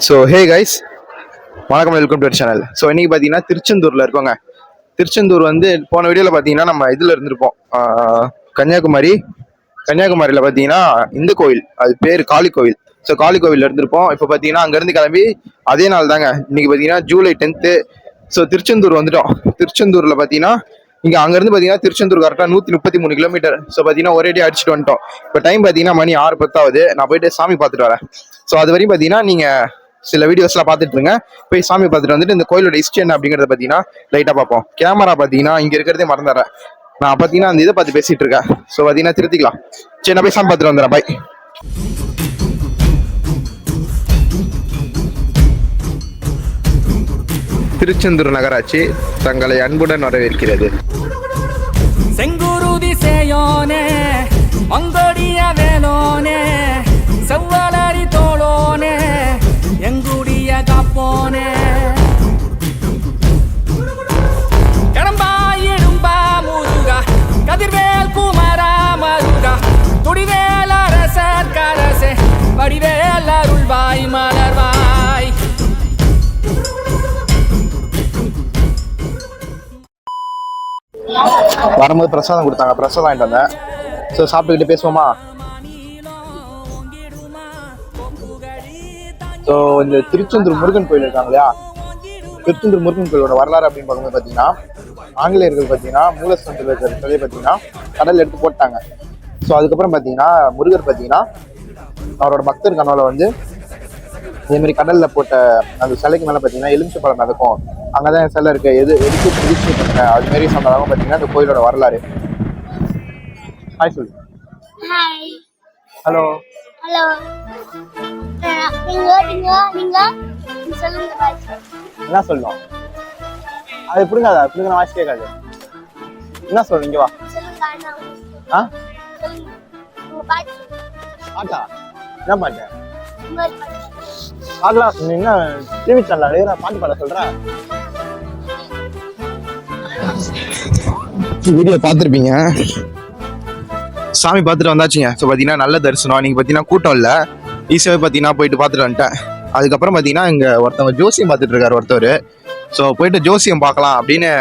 So hey guys, வணக்கம், welcome to channel. So இன்னைக்கு பார்த்தீங்கன்னா திருச்செந்தூரில் இருக்கோங்க. திருச்செந்தூர் வந்து போன வீடியோவில் பார்த்தீங்கன்னா நம்ம இதில் இருந்திருப்போம், கன்னியாகுமரியில் பார்த்தீங்கன்னா இந்த கோயில், அது பேர் காளி கோவில். ஸோ காளி கோவில் இருந்திருப்போம். இப்போ பார்த்தீங்கன்னா அங்கேருந்து கிளம்பி அதே நாள் தாங்க இன்னைக்கு பார்த்தீங்கன்னா ஜூலை 10th. ஸோ திருச்செந்தூர் வந்துட்டோம். திருச்செந்தூரில் பார்த்தீங்கன்னா இங்கே அங்கேருந்து பார்த்தீங்கன்னா திருச்செந்தூர் கரெக்டாக 133 கிலோமீட்டர். ஸோ பார்த்தீங்கன்னா ஒரே அடிச்சுட்டு வந்துட்டோம். இப்போ டைம் பார்த்தீங்கன்னா மணி 6:10 நான் போயிட்டு சாமி பார்த்துட்டு வரேன். ஸோ அது வரையும் பார்த்தீங்கன்னா நீங்கள் சில வீடியோஸ்லாம் பார்த்துட்டு இருங்க. போய் சாமி பார்த்துட்டு வந்துட்டு இந்த கோயிலோட ஹிஸ்ட்ரி என்ன அப்படிங்கிறத பார்த்தீங்கன்னா லைட்டாக பார்ப்போம். கேமரா பார்த்தீங்கன்னா இங்கே இருக்கிறதே மறந்துடுறேன். நான் பார்த்தீங்கன்னா அந்த இதை பார்த்து பேசிட்டு இருக்கேன். ஸோ பார்த்தீங்கன்னா திருத்திக்கலாம். சரி, நான் போய் சாமி பார்த்துட்டு வந்துடுறேன். பாய். திருச்செந்தூர் நகராட்சி தங்களை அன்புடன் வரவேற்கிறது. செங்குருதி சேயோனே மங்கோடிய வேலோனே செவ்வளரி தோளோனே எங்குடிய காப்போனே கடம்பா இடும்பா முருகா கதிர்வேல் குமரா மருகா துடிவேல் அரசர் கரசே வடிவேல் அருள்வாய் மலர்வாய். வரும்போது பிரசாதம் கொடுத்தாங்க, பிரசாதம் வாங்கிட்டு வந்தேன். ஸோ சாப்பிட்டுக்கிட்டு பேசுவோமா? ஸோ இந்த திருச்செந்தூர் முருகன் கோயில் இருக்காங்க இல்லையா, திருச்செந்தூர் முருகன் கோயிலோட வரலாறு அப்படின்னு பார்க்கும்போது பார்த்தீங்கன்னா ஆங்கிலேயர்கள் பார்த்தீங்கன்னா மூலஸ்தானத்தில் இருக்கிற சிலையை பார்த்தீங்கன்னா கடலில் எடுத்து போட்டாங்க. ஸோ அதுக்கப்புறம் பார்த்தீங்கன்னா முருகர் பார்த்தீங்கன்னா அவரோட பக்தர் கனவுல வந்து இதேமாரி கடலில் போட்ட அந்த சிலைக்கு மேலே பார்த்தீங்கன்னா எலுமிச்சை பழம் நடக்கும், அங்கே தான் சிலை இருக்கு, எதுக்கு பிடிச்சி பண்ணுங்க அதுமாரி சொன்னதாக பார்த்தீங்கன்னா இந்த கோயிலோட வரலாறு. ஹாய் சொல்லு. Hello hello. என்ன சொல்லணும்? அது பிடுங்காதா, பிடுங்க வாய்ஸ் கேட்காது. என்ன சொல்லு, இங்க வா. பாட்டா? என்ன பாட்டு? பாக்கலாம். என்ன டிவி சேனல் பாட்டு பாட சொல்றேன். வீடியோ பார்த்துருப்பீங்க. சாமி பார்த்துட்டு வந்தாச்சுங்க. ஸோ பார்த்தீங்கன்னா நல்ல தரிசனம். நீங்கள் பார்த்தீங்கன்னா கூட்டம் இல்லை, ஈஸியாகவே பார்த்தீங்கன்னா போயிட்டு பார்த்துட்டு வந்துட்டேன். அதுக்கப்புறம் பார்த்தீங்கன்னா இங்கே ஒருத்தவங்க ஜோசியம் பார்த்துட்டு இருக்காரு ஒருத்தர். ஸோ போயிட்டு ஜோசியம் பார்க்கலாம் அப்படின்னு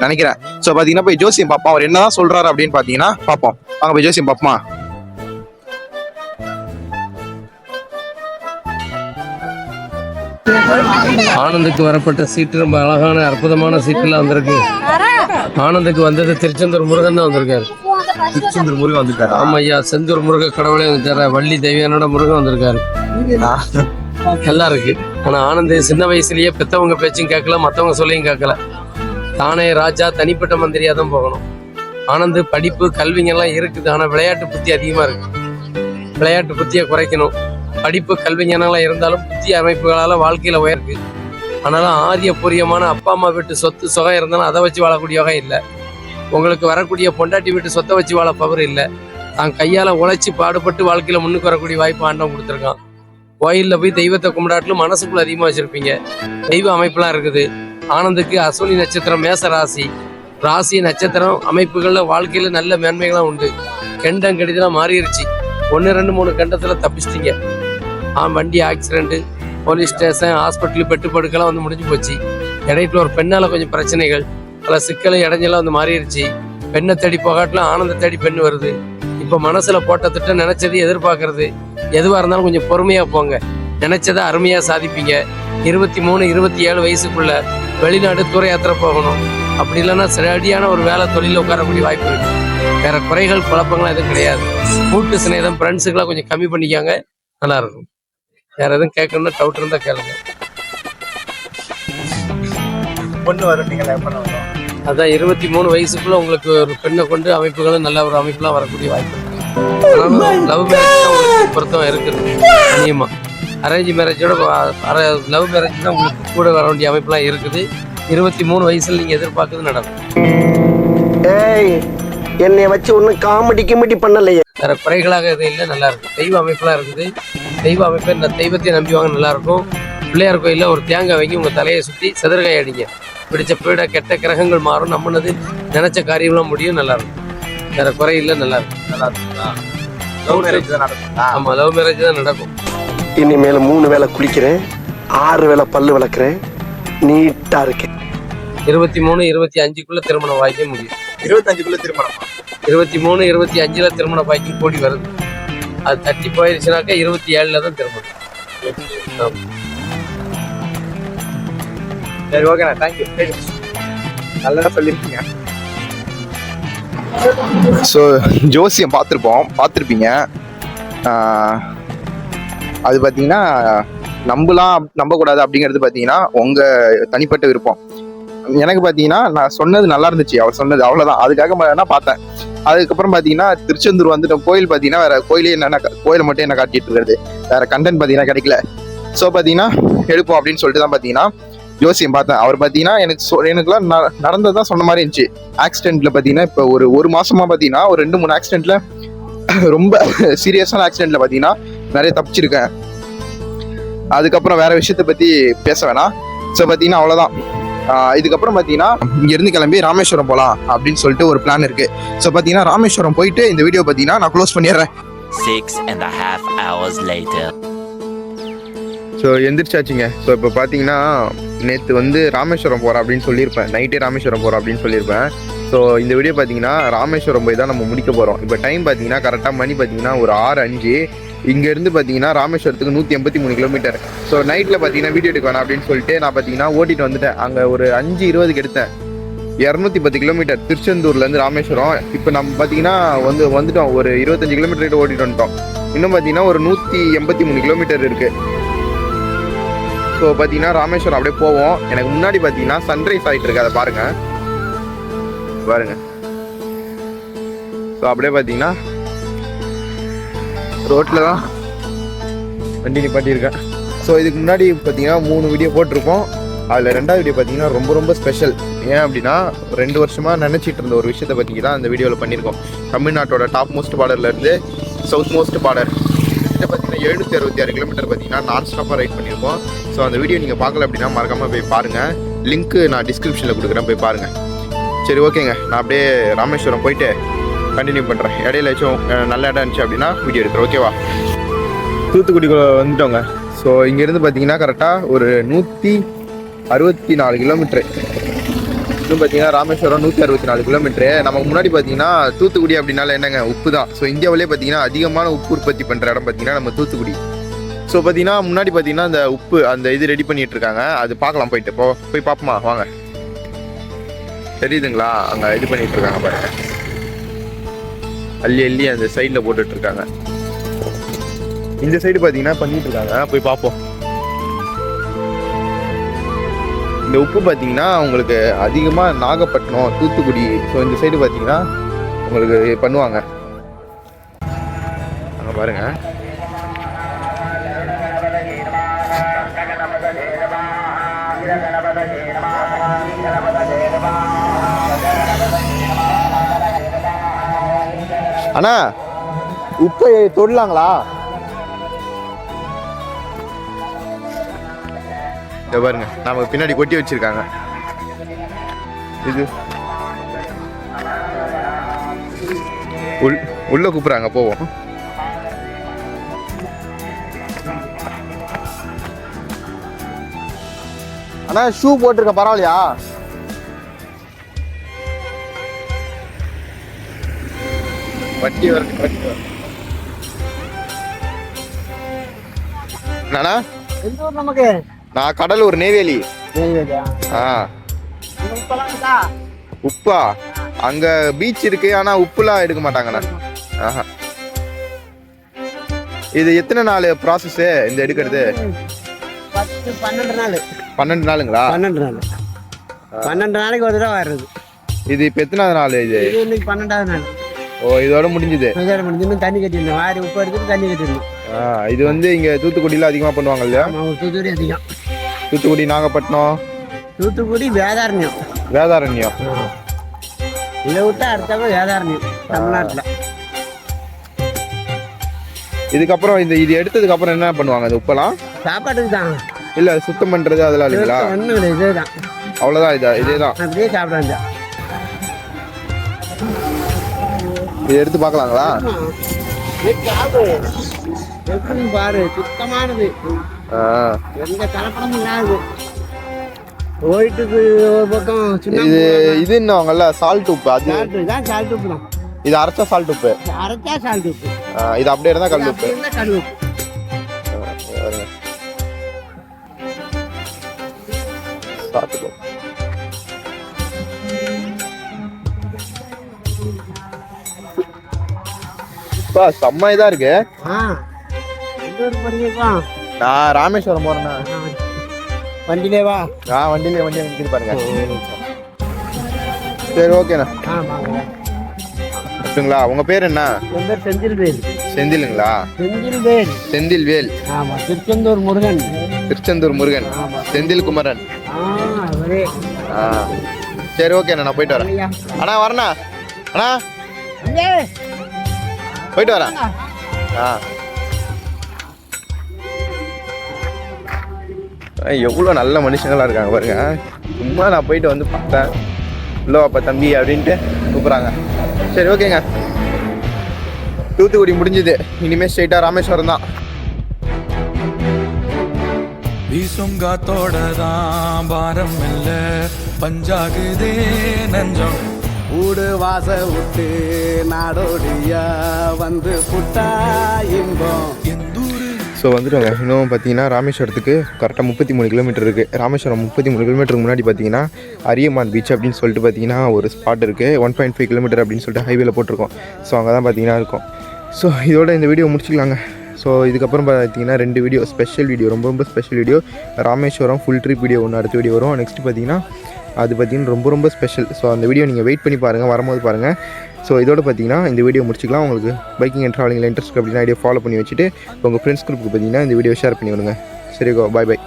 நினைக்கிறேன். ஸோ பார்த்தீங்கன்னா போய் ஜோசியம் பார்ப்போம். அவர் என்னதான் சொல்றாரு அப்படின்னு பார்த்தீங்கன்னா பார்ப்போம். வாங்க போய் ஜோசியம் பார்ப்போமா? ஆனந்துக்கு வரப்பட்ட சீட்டு ரொம்ப அழகான அற்புதமான சீட்டுலாம் வந்திருக்கு. ஆனந்துக்கு வந்தது திருச்செந்தூர் முருகன் தான் வந்திருக்காரு. திருச்செந்தூர் முருகன் வந்திருக்காரு. ஆமா ஐயா, செந்தூர் முருக கடவுளே வந்துட்டார. வள்ளி தேவியானோட முருகன் வந்திருக்காரு. எல்லாம் இருக்கு. ஆனா ஆனந்த் சின்ன வயசுலயே பெத்தவங்க பேச்சும் கேட்கல, மத்தவங்க சொல்லியும் கேட்கல. தானே ராஜா, தனிப்பட்ட மந்திரியா தான் போகணும். ஆனந்த் படிப்பு கல்விங்கெல்லாம் இருக்குது, ஆனா விளையாட்டு புத்தி அதிகமா இருக்கு. விளையாட்டு புத்தியை குறைக்கணும். படிப்பு கல்விஞானங்களாக இருந்தாலும் புத்தி அமைப்புகளால் வாழ்க்கையில் உயர்க்கு. ஆனாலும் ஆரியபூரியமான அப்பா அம்மா வீட்டு சொத்து சுகம் இருந்தாலும் அதை வச்சு வாழக்கூடிய வகை இல்லை. உங்களுக்கு வரக்கூடிய பொண்டாட்டி வீட்டு சொத்தை வச்சு வாழ பவர் இல்லை. தான் கையால் உழைச்சி பாடுபட்டு வாழ்க்கையில் முன்னுக்கு வரக்கூடிய வாய்ப்பு ஆண்டவன் கொடுத்துருக்கான். கோயிலில் போய் தெய்வத்தை கும்பிடாட்டிலும் மனசுக்குள்ள அதிகமாக வச்சுருப்பீங்க. தெய்வ அமைப்புலாம் இருக்குது. ஆனந்துக்கு அஸ்வினி நட்சத்திரம், மேச ராசி நட்சத்திரம் அமைப்புகளில் வாழ்க்கையில் நல்ல மேன்மைகளாம் உண்டு. கெண்டம் கெடுதலாம் மாறிடுச்சு. 1, 2, 3 கண்டத்தில் தப்பிச்சிட்டிங்க. வண்டி accident, police station, hospital, bed படுக்கெல்லாம் வந்து முடிஞ்சு போச்சு. இடையில ஒரு பெண்ணால் கொஞ்சம் பிரச்சனைகள், பல சிக்கலை இடைஞ்செல்லாம் வந்து மாறிடுச்சு. பெண்ணை தேடி போகாட்டிலும் ஆனந்த தேடி பெண் வருது. இப்போ மனசில் போட்ட திட்டம் நினைச்சது எதிர்பார்க்கறது. எதுவாக இருந்தாலும் கொஞ்சம் பொறுமையாக போங்க. நினைச்சதை அருமையாக சாதிப்பீங்க. 23, 27 வயசுக்குள்ள வெளிநாடு தூர யாத்திரை போகணும். அப்படி இல்லைன்னா சரியான ஒரு வேலை தொழிலில் உட்காரக்கூடிய வாய்ப்பு இருக்கு. வேற குறைகள் குழப்பங்கள்லாம் எதுவும் கிடையாது. கூட்டு சிநேதம் ஃப்ரெண்ட்ஸுக்கெல்லாம் கொஞ்சம் கம்மி பண்ணிக்காங்க, நல்லா இருக்கும். வேற எதுவும் கேட்கணும்னா டவுட் இருந்தா கேளுங்க. பொண்ணு வரும், நீங்க அதான் 23 வயசுக்குள்ள உங்களுக்கு ஒரு பெண்ணை கொண்டு அமைப்புகளும் நல்ல ஒரு அமைப்புலாம் வரக்கூடிய வாய்ப்பு இருக்கு. லவ் மேரேஜ் தான் உங்களுக்கு பொருத்தம் இருக்குது. அநியமா அரேஞ்ச் மேரேஜோட லவ் மேரேஜ் தான் உங்களுக்கு கூட வர வேண்டிய அமைப்புலாம் இருக்குது. 23 வயசுல நீங்க எதிர்பார்க்கறது நடக்கும். என்னை வச்சு ஒன்னும் காமெடி பண்ணலையே. வேற குறைகளாக எதுவும் இல்லை, நல்லா இருக்கு. தெய்வ அமைப்புலாம் இருக்குது. தெய்வ அமைப்பு இந்த தெய்வத்தை நம்பி வாங்க, நல்லா இருக்கும். பிள்ளையார் கோயிலில் ஒரு தேங்காய் வாங்கி உங்க தலையை சுற்றி சதுரகாய் அடிங்க. பிடிச்ச பீட கெட்ட கிரகங்கள் மாறும், நம்மனது நினைச்ச காரியம்லாம் முடியும், நல்லா இருக்கும். வேற குறை இல்லை, நல்லா இருக்கும். நல்லா இருக்குங்களா? லவ் மேரேஜ் தான் நடக்கும். ஆமா, லவ் மேரேஜ் தான் நடக்கும். இனிமேல் 3 வேளை குளிக்கிறேன், 6 வேளை பல்லு விளக்குறேன், நீட்டா இருக்கேன். 23, 25க்குள்ள திருமண பாக்கியம் முடியும். 25க்குள்ள திருமணமா? 23, 25ல திருமண பாக்கியம் கூடி வருது. அது தட்டி போயிருச்சுனாக்கா 27ல தான் திருமணம். ஆமா. சரி, ஓகேண்ணா, தேங்க்யூ. நல்லா சொல்லியிருக்கீங்க. ஸோ ஜோசியம் பார்த்துருப்பீங்க. அது பார்த்தீங்கன்னா நம்பக்கூடாது அப்படிங்கிறது பார்த்தீங்கன்னா உங்கள் தனிப்பட்ட விருப்பம். எனக்கு பார்த்தீங்கன்னா நான் சொன்னது நல்லா இருந்துச்சு, அவர் சொன்னது அவ்வளோதான். அதுக்காக நான் பார்த்தேன். அதுக்கப்புறம் பார்த்தீங்கன்னா திருச்செந்தூர் வந்துட்டோம். கோயில் பார்த்தீங்கன்னா வேற கோயிலே கோயிலை மட்டும் என்ன காட்டிட்டு இருக்கிறது, வேற கண்டென்ட் பார்த்தீங்கன்னா கிடைக்கல. ஸோ பார்த்தீங்கன்னா எடுப்போம் அப்படின்னு சொல்லிட்டு தான் பார்த்தீங்கன்னா ஜோசியம் பார்த்தேன். அவர் பார்த்தீங்கன்னா எனக்குலாம் நடந்ததான் சொன்ன மாதிரி இருந்துச்சு. ஆக்சிடென்ட்ல பார்த்தீங்கன்னா இப்போ ஒரு மாசமா பார்த்தீங்கன்னா ஒரு 2-3 ஆக்சிடென்ட்ல ரொம்ப சீரியஸான ஆக்சிடென்ட்ல பார்த்தீங்கன்னா நிறைய தப்பிச்சிருக்கேன். அதுக்கப்புறம் வேற விஷயத்த பத்தி பேச வேணாம். ஸோ பார்த்தீங்கன்னா அவ்வளோதான். இதுக்கப்புறம் பார்த்தீங்கன்னா இங்கேருந்து கிளம்பி ராமேஸ்வரம் போகலாம் அப்படின்னு சொல்லிட்டு ஒரு பிளான் இருக்கு. ஸோ பார்த்தீங்கன்னா ராமேஸ்வரம் போயிட்டு இந்த வீடியோ பார்த்தீங்கன்னா நான் க்ளோஸ் பண்ணிடுறேன். 6.5 hours later. ஸோ எந்திரிச்சாச்சுங்க. ஸோ இப்போ பார்த்தீங்கன்னா நேற்று வந்து ராமேஸ்வரம் போகிறேன் அப்படின்னு சொல்லியிருப்பேன். நைட்டே ராமேஸ்வரம் போகிறேன் அப்படின்னு சொல்லியிருப்பேன். ஸோ இந்த வீடியோ பார்த்தீங்கன்னா ராமேஸ்வரம் போய் தான் நம்ம முடிக்க போகிறோம். இப்போ டைம் பார்த்தீங்கன்னா கரெக்டாக மணி பார்த்தீங்கன்னா ஒரு 6:05. இங்கேருந்து பார்த்தீங்கன்னா ராமேஸ்வரத்துக்கு 183 கிலோமீட்டர். ஸோ நைட்டில் பார்த்தீங்கன்னா வீடியோ எடுக்க வேணாம் அப்படின்னு சொல்லிட்டு நான் பார்த்தீங்கன்னா ஓட்டிட்டு வந்துட்டேன். அங்கே ஒரு 5:20க்கு எடுத்தேன். 210 கிலோமீட்டர் திருச்செந்தூர்லேருந்து ராமேஸ்வரம். இப்போ நம்ம பார்த்தீங்கன்னா வந்துட்டோம். ஒரு 25 கிலோமீட்டர் கிட்ட ஓட்டிட்டு வந்துட்டோம். இன்னும் பார்த்தீங்கன்னா ஒரு 183 கிலோமீட்டர் இருக்குது. ஸோ பார்த்தீங்கன்னா ராமேஸ்வரம் அப்படியே போவோம். எனக்கு முன்னாடி பார்த்தீங்கன்னா சன்ரைஸ் ஆகிட்டு இருக்கு, அதை பாருங்க. ஸோ அப்படியே பார்த்தீங்கன்னா ரோட்டில் தான் வண்டி நிப்பாட்டியிருக்கேன். ஸோ இதுக்கு முன்னாடி பார்த்தீங்கன்னா 3 வீடியோ போட்டிருக்கோம். அதில் 2வது வீடியோ பார்த்தீங்கன்னா ரொம்ப ஸ்பெஷல். ஏன் அப்படின்னா 2 வருஷமாக நினச்சிட்டு இருந்த ஒரு விஷயத்தை பற்றி தான் அந்த வீடியோவில் பண்ணியிருக்கோம். தமிழ்நாட்டோட டாப் மோஸ்ட் பார்டர்லேருந்து சவுத் மோஸ்ட் பார்டர் கிட்ட பார்த்தீங்கன்னா 766 கிலோமீட்டர் பார்த்தீங்கன்னா நான் ஸ்டாப்பாக ரைட் பண்ணியிருக்கோம். ஸோ அந்த வீடியோ நீங்கள் பார்க்கல அப்படின்னா மறக்காமல் போய் பாருங்கள். லிங்க்கு நான் டிஸ்கிரிப்ஷனில் கொடுக்குறேன், போய் பாருங்கள். சரி, ஓகேங்க. நான் அப்படியே ராமேஸ்வரம் போயிட்டு கண்டினியூ பண்ணுறேன். இடையில ஏச்சும் நல்ல இடம் இருந்துச்சு அப்படின்னா வீடியோ எடுக்கிறேன், ஓகேவா? தூத்துக்குடிக்குள்ள வந்துட்டோங்க. ஸோ இங்கேருந்து பார்த்தீங்கன்னா கரெக்டாக ஒரு 164 கிலோமீட்ரு. இன்னும் பார்த்தீங்கன்னா ராமேஸ்வரம் 164 கிலோமீட்ரு. நமக்கு முன்னாடி பார்த்தீங்கன்னா தூத்துக்குடி அப்படின்னால என்னங்க, உப்பு தான். ஸோ இந்தியாவிலே பார்த்தீங்கன்னா அதிகமான உப்பு உற்பத்தி பண்ணுற இடம் பார்த்தீங்கன்னா நம்ம தூத்துக்குடி. ஸோ பார்த்தீங்கன்னா முன்னாடி பார்த்தீங்கன்னா அந்த உப்பு அந்த இது ரெடி பண்ணிட்டு இருக்காங்க. அது பார்க்கலாம், போயிட்டு போய் பார்ப்போமா, வாங்க. தெரியுதுங்களா, அங்கே இது பண்ணிட்டு இருக்காங்க பாருங்க. அள்ளி அந்த சைடில் போட்டுட்டு இருக்காங்க. இந்த சைடு பார்த்தீங்கன்னா பண்ணிட்டு இருக்காங்க, போய் பார்ப்போம். இந்த உப்பு பார்த்தீங்கன்னா உங்களுக்கு அதிகமாக நாகப்பட்டினம், தூத்துக்குடி, ஸோ இந்த சைடு பார்த்தீங்கன்னா உங்களுக்கு பண்ணுவாங்க. அங்கே பாருங்க. அண்ணா, உப்பை தொடலாங்களா? இதை பாருங்க, நமக்கு பின்னாடி கொட்டி வச்சிருக்காங்க. இது உள்ள கூப்பிடுறாங்க, போவோம். அண்ணா, ஷூ போட்டிருக்க, பரவாயில்லையா? வட்டி வர நானா? நமக்கு நான் கடலூர், நெய்வேலி. உப்பா? அங்க பீச் இருக்கு, ஆனா உப்புலாம் எடுக்க மாட்டாங்கண்ணா. ஆஹா. இது எத்தனை நாள் ப்ராசஸ் இந்த எடுக்கிறது? 12 நாள். 12 நாளுங்களா? 12 நாள். 12 நாளைக்கு ஒரு தடவை வர்றது. இது இப்ப எத்தனாவது நாள் இது? இன்னைக்கு 12வது நாள். ஓ, இதோட முடிஞ்சது. இதோட முடிஞ்சு தண்ணி கட்டிடணும், வாரி உப்பு எடுத்துட்டு தண்ணி கட்டிடணும். இது வந்து இங்க தூத்துக்குடியில அதிகமா பண்ணுவாங்க இல்லையா? தூத்துக்குடி அதிகம். தூத்துக்குடி, நாகப்பட்டினம், தூத்துக்குடி, வேதாரண்யம். இதை விட்டா அடுத்தவங்க வேதாரண்யம் தமிழ்நாட்டுல. இதுக்கப்புறம் இது எடுத்ததுக்கு அப்புறம் என்ன பண்ணுவாங்க? அது உப்பெல்லாம் சாப்பாட்டுக்கு தான். இல்ல சுத்தம் பண்றது அதெல்லாம் இல்லைங்களா? ஒண்ணும் இல்லை, இதேதான். அவ்வளவுதான், இதேதான். அப்படியே சாப்பிடாங்க. இதை எடுத்து பார்க்கலாங்களா? பாரு, சுத்தமானது. ஆ. எந்த கலப்படமும் இல்லாது. ஒயிட்டுக்கு ஒரு பக்கம் இது இது இன்னும் சால்ட் உப்பு அது சால்ட் உப்பு தான். இது அரைச்சா சால்ட் உப்பு. அரைச்சா சால்ட் உப்பு. இது அப்படியே இருந்தா கல் உப்பு. கல் உப்பு. சாப்பிட்டுக்கோ. செம்ம இதா இருக்கு. நான் ராமேஸ்வரம் போறேன்னா வண்டியிலே வா. வண்டியில நிற்கிது பாருங்க. சரி ஓகேண்ணா. அப்படிங்களா? உங்க பேர் என்ன? என் பேர் செந்தில்வேல். செந்திலுங்களா? செந்தில்வேல். செந்தில்வேல். ஆமா. திருச்செந்தூர் முருகன். திருச்செந்தூர் முருகன். செந்தில் குமரன். அவரே. சரி ஓகேண்ணா, நான் போயிட்டு வரேன். அண்ணா வரண்ணா. அண்ணா போயிட்டு வரேன். எவ்வளோ நல்ல மனுஷங்களா இருக்காங்க பாருங்க. சும்மா நான் போயிட்டு வந்து பார்த்தேன். இல்லை அப்பா தம்பி அப்படின்ட்டு கூப்பிட்றாங்க. சரி ஓகேங்க, தூத்துக்குடி முடிஞ்சுது. இனிமேல் ஸ்ட்ரெயிட்டாக ராமேஸ்வரம் தான். வீசும் காத்தோடதான் பாரம் இல்ல பஞ்சாகுதே நஞ்சம் ஊடு வாச விட்டு நாடோடியா வந்து புட்டா இன்பம் எந்தூரு. ஸோ வந்துடுங்க. இன்னும் பார்த்தீங்கன்னா ராமேஸ்வரத்துக்கு கரெக்டாக 33 கிலோமீட்டர் இருக்குது. ராமேஸ்வரம் 33 கிலோமீட்டருக்கு முன்னாடி பார்த்தீங்கன்னா அரியமான் பீச் அப்படின்னு சொல்லிட்டு பார்த்தீங்கன்னா ஒரு ஸ்பாட் இருக்குது. 1.5 கிலோமீட்டர் அப்படின்னு சொல்லிட்டு ஹைவேல போட்டிருக்கோம். ஸோ அங்கே தான் பார்த்தீங்கன்னா இருக்கும். ஸோ இதோட இந்த வீடியோ முடிச்சிக்கலாங்க. ஸோ இதுக்கப்புறம் பார்த்தீங்கன்னா 2 வீடியோ ஸ்பெஷல் வீடியோ, ரொம்ப special video. Rameswaram full trip video ஒன்று அடுத்த வீடியோ வரும். நெக்ஸ்ட் பார்த்தீங்கன்னா அது பார்த்தீங்கன்னா ரொம்ப ஸ்பெஷல். ஸோ அந்த வீடியோ நீங்கள் வெயிட் பண்ணி பாருங்கள், வரும்போது பாருங்கள். ஸோ இதோட பார்த்தீங்கன்னா இந்த வீடியோ முடிச்சிக்கலாம். உங்களுக்கு பைக்கிங் அண்ட் ட்ராவலிங்கில் இன்ட்ரெஸ்ட் அப்படின்னா ஐடியா ஃபாலோ பண்ணி வச்சுட்டு உங்கள் ஃப்ரெண்ட்ஸ் குரூப்புக்கு பார்த்தீங்கன்னா இந்த வீடியோ ஷேர் பண்ணி விடுங்க. சரி, பாய்.